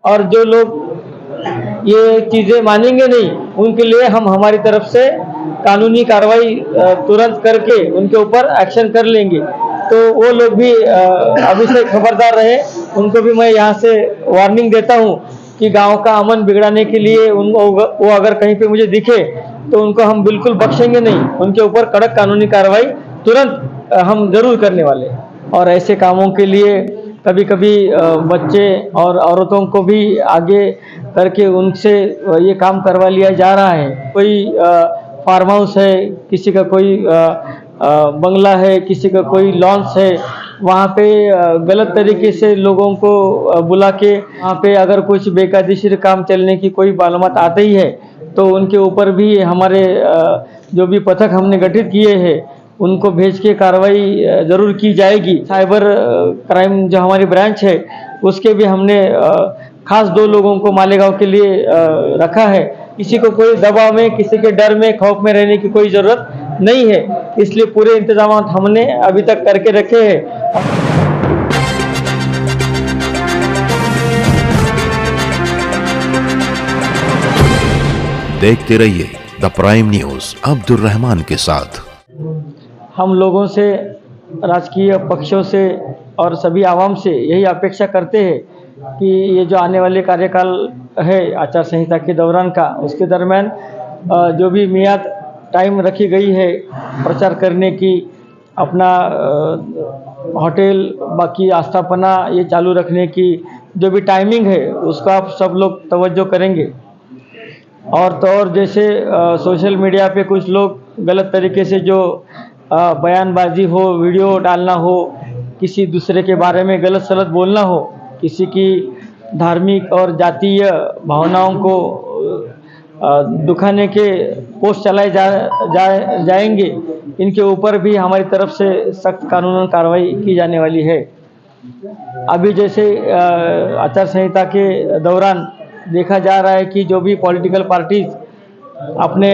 और जो लोग ये चीज़ें मानेंगे नहीं, उनके लिए हम हमारी तरफ से कानूनी कार्रवाई तुरंत करके उनके ऊपर एक्शन कर लेंगे। तो वो लोग भी अभी से खबरदार रहे। उनको भी मैं यहाँ से वार्निंग देता हूँ कि गांव का अमन बिगड़ाने के लिए उनको वो अगर कहीं पे मुझे दिखे तो उनको हम बिल्कुल बख्शेंगे नहीं। उनके ऊपर कड़क कानूनी कार्रवाई तुरंत हम जरूर करने वाले हैं। और ऐसे कामों के लिए कभी कभी बच्चे और औरतों को भी आगे करके उनसे ये काम करवा लिया जा रहा है। कोई फार्म हाउस है, किसी का कोई बंगला है, किसी का कोई लॉन्स है, वहाँ पे गलत तरीके से लोगों को बुला के वहाँ पे अगर कुछ बेकायदेशीर काम चलने की कोई मालूमात आती ही है तो उनके ऊपर भी हमारे जो भी पथक हमने गठित किए हैं उनको भेज के कार्रवाई जरूर की जाएगी। साइबर क्राइम जो हमारी ब्रांच है उसके भी हमने खास 2 लोगों को मालेगांव के लिए रखा है। किसी को कोई दबाव में, किसी के डर में, खौफ में रहने की कोई ज़रूरत नहीं है, इसलिए पूरे इंतजाम हमने अभी तक करके रखे हैं। देखते रहिए the prime news Abdul Rahman के साथ। हम लोगों से, राजकीय पक्षों से और सभी आवाम से यही अपेक्षा करते हैं कि ये जो आने वाले कार्यकाल है आचार संहिता के दौरान का, उसके दरमियान जो भी मियाद टाइम रखी गई है प्रचार करने की, अपना होटल बाकी आस्थापना ये चालू रखने की जो भी टाइमिंग है उसको आप सब लोग तवज्जो करेंगे। और तो और जैसे सोशल मीडिया पे कुछ लोग गलत तरीके से जो बयानबाजी हो, वीडियो डालना हो, किसी दूसरे के बारे में गलत सलत बोलना हो, किसी की धार्मिक और जातीय भावनाओं को दुखाने के पोस्ट चलाए जाएंगे, इनके ऊपर भी हमारी तरफ से सख्त कानूनन कार्रवाई की जाने वाली है। अभी जैसे आचार संहिता के दौरान देखा जा रहा है कि जो भी पॉलिटिकल पार्टीज अपने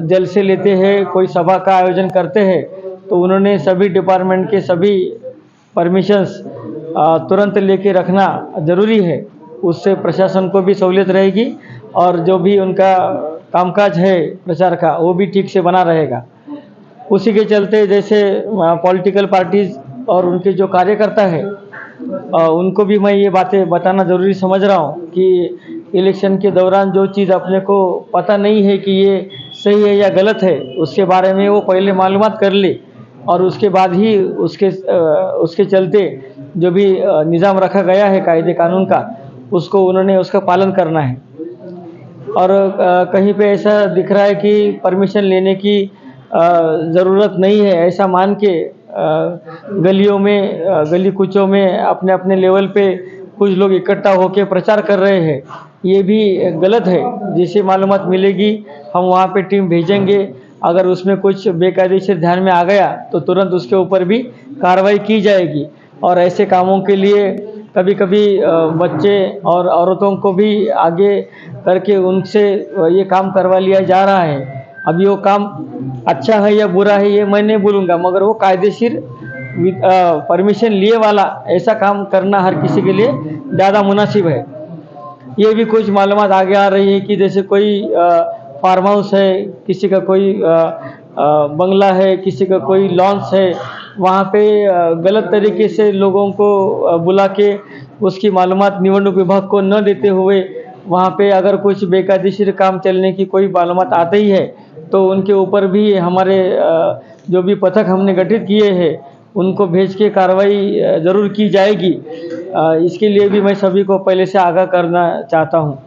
जलसे लेते हैं, कोई सभा का आयोजन करते हैं, तो उन्होंने सभी डिपार्टमेंट के सभी परमिशंस तुरंत लेके रखना ज़रूरी है। उससे प्रशासन को भी सहूलियत रहेगी और जो भी उनका कामकाज है प्रचार का वो भी ठीक से बना रहेगा। उसी के चलते जैसे पॉलिटिकल पार्टीज और उनके जो कार्यकर्ता है उनको भी मैं ये बातें बताना ज़रूरी समझ रहा हूँ कि इलेक्शन के दौरान जो चीज़ अपने को पता नहीं है कि ये सही है या गलत है, उसके बारे में वो पहले मालूमात कर ले और उसके बाद ही उसके चलते जो भी निज़ाम रखा गया है कायदे कानून का, उसको उन्होंने उसका पालन करना है। और कहीं पे ऐसा दिख रहा है कि परमिशन लेने की ज़रूरत नहीं है, ऐसा मान के गलियों में, गली कूचों में अपने अपने लेवल पे कुछ लोग इकट्ठा होकर प्रचार कर रहे हैं, ये भी गलत है। जैसी मालूमात मिलेगी हम वहाँ पे टीम भेजेंगे, अगर उसमें कुछ बेकायदेशीर ध्यान में आ गया तो तुरंत उसके ऊपर भी कार्रवाई की जाएगी। और ऐसे कामों के लिए कभी कभी बच्चे और औरतों को भी आगे करके उनसे ये काम करवा लिया जा रहा है। अभी वो काम अच्छा है या बुरा है ये मैं नहीं बोलूँगा, मगर वो कायदेशीर परमिशन लिए वाला ऐसा काम करना हर किसी के लिए ज़्यादा मुनासिब है। ये भी कुछ मालूमात आगे आ रही है कि जैसे कोई फार्म हाउस है, किसी का कोई बंगला है, किसी का कोई लॉन्स है, वहाँ पे गलत तरीके से लोगों को बुला के उसकी मालूमात निवडणूक विभाग को न देते हुए वहाँ पे अगर कुछ बेकायदेशीर काम चलने की कोई मालूमात आती ही है तो उनके ऊपर भी हमारे जो भी पथक हमने गठित किए हैं उनको भेज के कार्रवाई ज़रूर की जाएगी। इसके लिए भी मैं सभी को पहले से आगाह करना चाहता हूँ।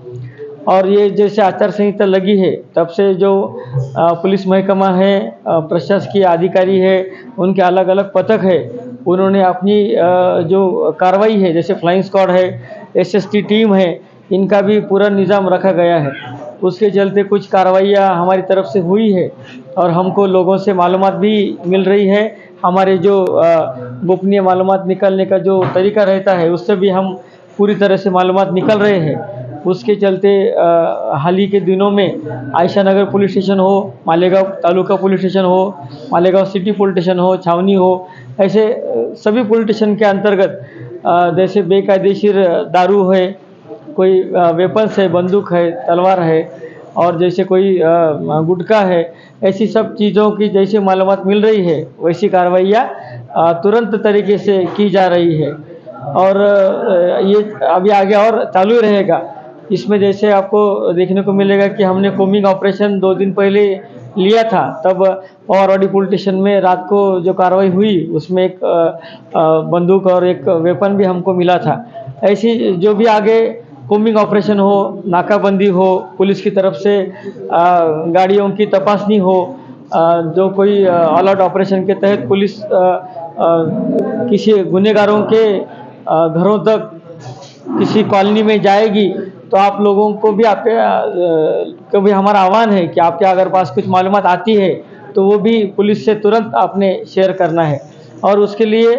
और ये जैसे आचार संहिता लगी है तब से जो पुलिस महकमा है, प्रशासकीय अधिकारी है, उनके अलग अलग पथक है, उन्होंने अपनी जो कार्रवाई है, जैसे फ्लाइंग स्क्वाड है, एसएसटी टीम है, इनका भी पूरा निज़ाम रखा गया है। उसके चलते कुछ कार्रवाइयाँ हमारी तरफ से हुई है और हमको लोगों से मालूमात भी मिल रही है। हमारे जो गोपनीय मालूमात निकलने का जो तरीका रहता है उससे भी हम पूरी तरह से मालूमात निकल रहे हैं। उसके चलते हाल ही के दिनों में आयशा नगर पुलिस स्टेशन हो, मालेगांव तालुका पुलिस स्टेशन हो, मालेगांव सिटी पुलिस स्टेशन हो, छावनी हो, ऐसे सभी पुलिस स्टेशन के अंतर्गत जैसे बेकायदेशीर दारू है, कोई वेपन्स है, बंदूक है, तलवार है, और जैसे कोई गुटखा है, ऐसी सब चीज़ों की जैसे मालूमात मिल रही है वैसी कार्रवाइयाँ तुरंत तरीके से की जा रही है। और ये अभी आगे और चालू ही रहेगा। इसमें जैसे आपको देखने को मिलेगा कि हमने कोमिंग ऑपरेशन 2 दिन पहले लिया था, तब पवारवाड़ी पुलिस स्टेशन में रात को जो कार्रवाई हुई उसमें एक बंदूक और एक वेपन भी हमको मिला था। ऐसी जो भी आगे कोमिंग ऑपरेशन हो, नाकाबंदी हो, पुलिस की तरफ से गाड़ियों की तपासनी हो, जो कोई अलर्ट ऑपरेशन के तहत पुलिस किसी गुनहगारों के घरों तक किसी कॉलोनी में जाएगी, तो आप लोगों को भी को भी हमारा आह्वान है कि आपके अगर पास कुछ मालूमात आती है तो वो भी पुलिस से तुरंत आपने शेयर करना है, और उसके लिए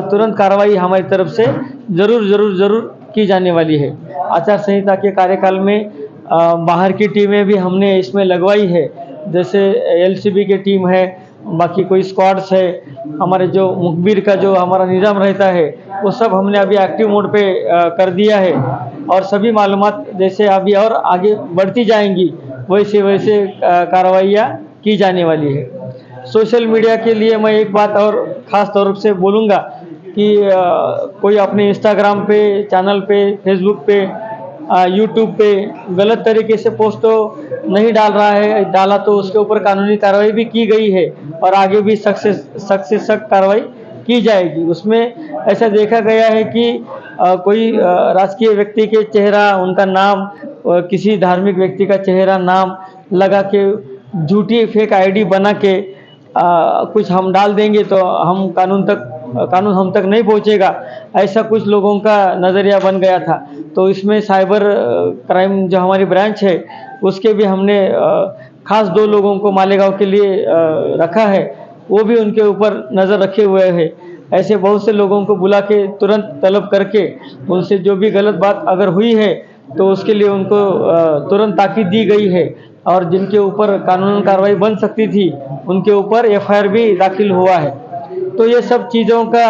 तुरंत कार्रवाई हमारी तरफ से ज़रूर की जाने वाली है। आचार संहिता के कार्यकाल में बाहर की टीमें भी हमने इसमें लगवाई है, जैसे एलसीबी की टीम है, बाकी कोई स्क्वाड्स है, हमारे जो मुखबिर का जो हमारा निज़ाम रहता है वो सब हमने अभी एक्टिव मोड पे कर दिया है, और सभी मालूमात जैसे अभी और आगे बढ़ती जाएंगी वैसे कार्रवाइयाँ की जाने वाली है। सोशल मीडिया के लिए मैं एक बात और ख़ास तौर से बोलूँगा कि कोई अपने इंस्टाग्राम पे, चैनल पे, फेसबुक पे, यूट्यूब पे गलत तरीके से पोस्ट तो नहीं डाल रहा है, डाला तो उसके ऊपर कानूनी कार्रवाई भी की गई है और आगे भी सख्त से सख्त कार्रवाई की जाएगी। उसमें ऐसा देखा गया है कि कोई राजकीय व्यक्ति के चेहरा, उनका नाम, किसी धार्मिक व्यक्ति का चेहरा, नाम लगा के झूठी फेक आईडी बना के कुछ हम डाल देंगे तो कानून हम तक नहीं पहुंचेगा, ऐसा कुछ लोगों का नज़रिया बन गया था। तो इसमें साइबर क्राइम जो हमारी ब्रांच है उसके भी हमने खास 2 लोगों को मालेगांव के लिए रखा है, वो भी उनके ऊपर नज़र रखे हुए हैं। ऐसे बहुत से लोगों को बुला के तुरंत तलब करके उनसे जो भी गलत बात अगर हुई है तो उसके लिए उनको तुरंत ताकीद दी गई है, और जिनके ऊपर कानूनी कार्रवाई बन सकती थी उनके ऊपर एफआईआर भी दाखिल हुआ है। तो ये सब चीज़ों का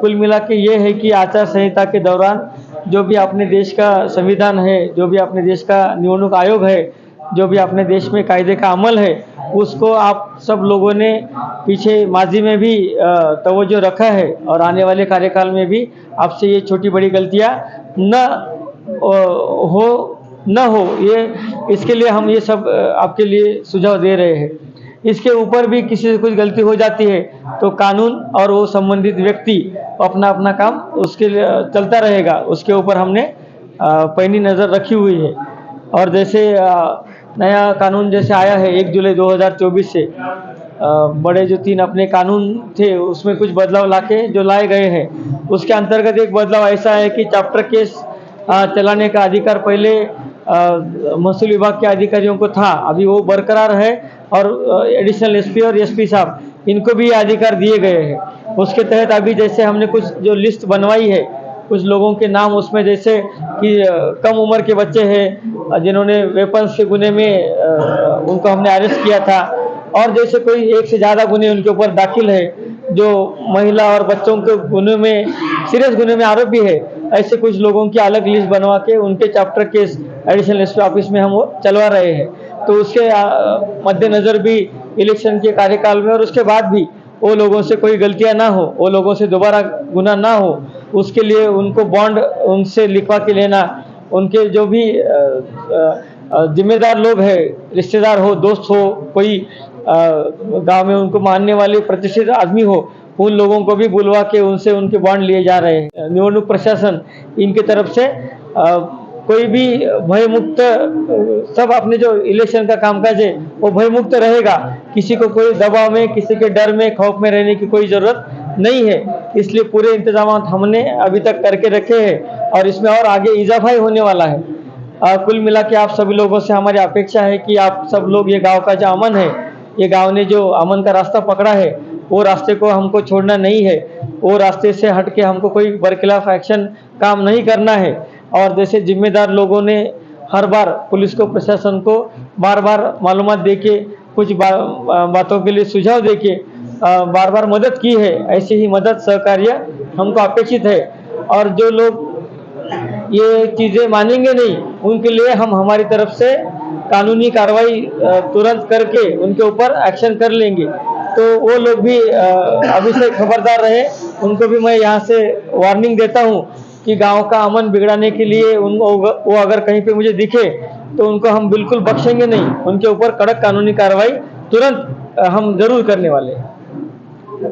कुल मिला के ये है कि आचार संहिता के दौरान जो भी अपने देश का संविधान है, जो भी अपने देश का निवडणूक आयोग है, जो भी अपने देश में कायदे का अमल है, उसको आप सब लोगों ने पीछे माजी में भी तवज्जो रखा है, और आने वाले कार्यकाल में भी आपसे ये छोटी बड़ी गलतियाँ न हो ये, इसके लिए हम ये सब आपके लिए सुझाव दे रहे हैं। इसके ऊपर भी किसी से कुछ गलती हो जाती है तो कानून और वो संबंधित व्यक्ति अपना काम उसके लिए चलता रहेगा, उसके ऊपर हमने पैनी नज़र रखी हुई है। और जैसे नया कानून जैसे आया है 1 जुलाई 2024 से, बड़े जो 3 अपने कानून थे उसमें कुछ बदलाव लाके जो लाए गए हैं, उसके अंतर्गत एक बदलाव ऐसा है कि चैप्टर केस चलाने का अधिकार पहले महसूल विभाग के अधिकारियों को था, अभी वो बरकरार है, और एडिशनल एसपी और एसपी साहब इनको भी ये अधिकार दिए गए हैं। उसके तहत अभी जैसे हमने कुछ जो लिस्ट बनवाई है, कुछ लोगों के नाम उसमें जैसे कि कम उम्र के बच्चे हैं जिन्होंने वेपन्स के गुने में उनको हमने अरेस्ट किया था, और जैसे कोई 1 से ज़्यादा गुने उनके ऊपर दाखिल है, जो महिला और बच्चों के गुने में, सीरियस गुने में आरोपी है, ऐसे कुछ लोगों की अलग लिस्ट बनवा के उनके chapter case additional SP office में हम वो चलवा रहे हैं। तो उसके मद्देनज़र भी इलेक्शन के कार्यकाल में और उसके बाद भी वो लोगों से कोई गलतियां ना हो, वो लोगों से दोबारा गुनाह ना हो, उसके लिए उनको बॉन्ड उनसे लिखवा के लेना, उनके जो भी जिम्मेदार लोग हैं, रिश्तेदार हो, दोस्त हो, कोई गांव में उनको मानने वाले प्रतिष्ठित आदमी हो, उन लोगों को भी बुलवा के उनसे उनके बॉन्ड लिए जा रहे हैं। निवडणूक प्रशासन इनकी तरफ से कोई भी भयमुक्त, सब अपने जो इलेक्शन का कामकाज है वो भयमुक्त रहेगा, किसी को कोई दबाव में, किसी के डर में, खौफ में रहने की कोई ज़रूरत नहीं है। इसलिए पूरे इंतजाम हमने अभी तक करके रखे हैं और इसमें और आगे इजाफा ही होने वाला है। कुल मिला के आप सभी लोगों से हमारी अपेक्षा है कि आप सब लोग, ये गांव का जो अमन है, ये गांव ने जो अमन का रास्ता पकड़ा है वो रास्ते को हमको छोड़ना नहीं है, वो रास्ते से हट के हमको कोई बरखिलाफ एक्शन काम नहीं करना है। और जैसे जिम्मेदार लोगों ने हर बार पुलिस को, प्रशासन को बार बार मालूमात देके, कुछ बातों के लिए सुझाव देके बार बार मदद की है, ऐसी ही मदद सहकार्य हमको अपेक्षित है। और जो लोग ये चीज़ें मानेंगे नहीं, उनके लिए हम हमारी तरफ से कानूनी कार्रवाई तुरंत करके उनके ऊपर एक्शन कर लेंगे। तो वो लोग भी अभी से खबरदार रहे। उनको भी मैं यहाँ से वार्निंग देता हूँ कि गांव का अमन बिगड़ाने के लिए वो अगर कहीं पे मुझे दिखे तो उनको हम बिल्कुल बख्शेंगे नहीं। उनके ऊपर कड़क कानूनी कार्रवाई तुरंत हम जरूर करने वाले हैं।